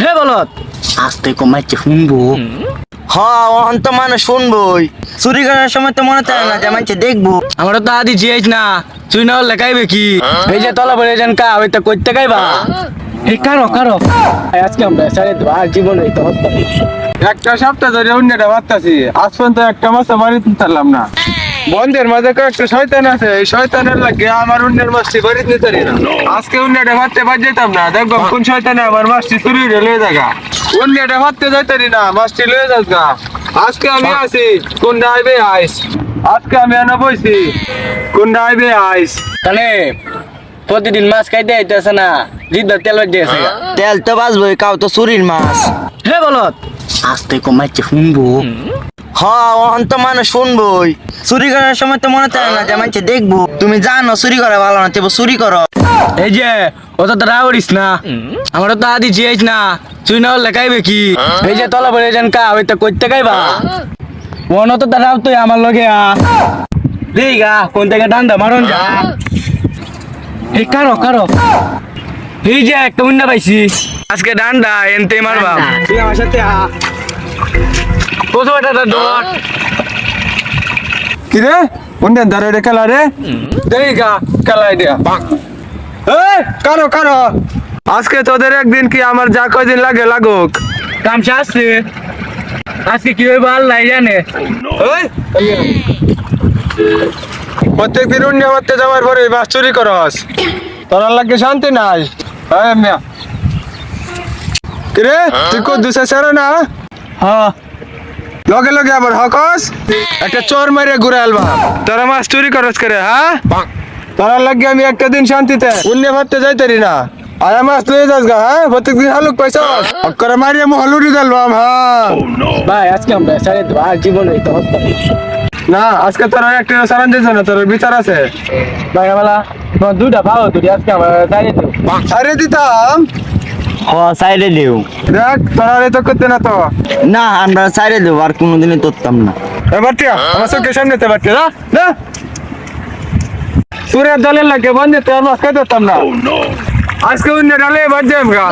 হে বলত আস্তে কমাইছে শুনবো। অহন তো মানুষ শুনবই, চুরি করার সময় তো মনে থাকে না যে মানুষ দেখবো। আমরা তো আদি জিয়াইস না, তুই না হলে কাইবে কি? এই যে তলা বলে যান কা ওইটা কইতে কাইবা। এই কারো কারো আজকে আমরা সারে দেব আর জীবনে তো হত্যা। একটা সপ্তাহ ধরে অন্যটা ভাবতাছি, আজ পর্যন্ত একটা মাছ বাড়িতে পারলাম না। বন্ধের মাঝে একটা শয়তান আছে, এই শয়তানের লাগে আমার অন্যের মাছটি বাড়িতে নিতে পারি না। আজকে অন্যটা ভাবতে পার যেতাম না, দেখবো কোন শয়তানে আমার মাছটি চুরি লয়ে যাগা। অন্যটা ভাবতে যাইতারি না, মাছটি লয়ে যাগা। আজকে আমি আছি কোনটা আইবে আইস, আজকে আমি এনে বইছি কোনটা আইবে আইস। তানে প্রতিদিন মাছ খাইতে আইতেছে না, জিদ্দার তেল দিয়েছে। তেল তো বাঁচবই, কাউ তো চুরির মাছ। হে বলত আস্তে কমাইছে শুনবো। অহন তো মানুষ শুনবই, চুরি করার সময় তো মনে থাকে না যে মানুষ দেখবো। তুমি জানো চুরি করা ভালো না, তেবো চুরি করো। এই যে ওটা তো রাগরিস না, আমরা তো আদি জিয়াইস না, তুই না হলে কাইবে কি? এই যে তলা বলে যান কা ওইটা কইতে কাইবা। মনে তো তারাও তুই আমার লগে দেই গা কোন থেকে ডান্ডা মারন যা। এই কারো কারো এই যে একটা উন্না পাইছি, আজকে ডান্ডা এনতে মারবা। তুই আমার সাথে প্রথম একটা ডট কি রে অন্যের ধারে রে খেলা রে, দেই গা খেলাই দিয়া। এই কারো কারো আজকে তোদের একদিন কি আমার যা কয়দিন লাগে লাগুক। কামসা আসছে, আজকে কি হইব আল্লাহ জানে। এই প্রত্যেক দিন অন্য মারতে যাওয়ার পরে মাছ চুরি করস, তোর লাগে শান্তি নাই। এই মিয়া কি রে তুই কো দুসে সারা না, হ্যাঁ লগে লগে আবার হকস একটা চোর মেরে ঘুরে আলবা। তোরা মাছ চুরি করস করে, হ্যাঁ তোরা লাগে আমি একটা দিন শান্তিতে অন্য মারতে যাইতারি না। আর মাছ লয়ে যাস গা, হ্যাঁ প্রত্যেকদিন হালুক পয়সা করে মারিয়ে মো হলুদি ডালবাম। হ্যাঁ ভাই আজকে আমরা সারে দেব আর জীবনে তো হত্যা। না আজকে তোরা একটা সারান দিয়েছ না, তোর বিচার আছে। ভাই বেলা তোমার দুইটা পাও তুই আজকে আমরা সারে দেব। সারে দিতাম, সাইডে দেও। দেখ তোরা তো করতে না তো। না আমরা সাইডে দেবো, আর কোনোদিনই ধরতাম না। এবার টিয়া আমার চোখের সামনে তে বাড়তে না না সুরের দলের লাগে বন্ধে তোর মাছ খাই ধরতাম না। আজকে অন্য ডালে বাদ যাই আমরা।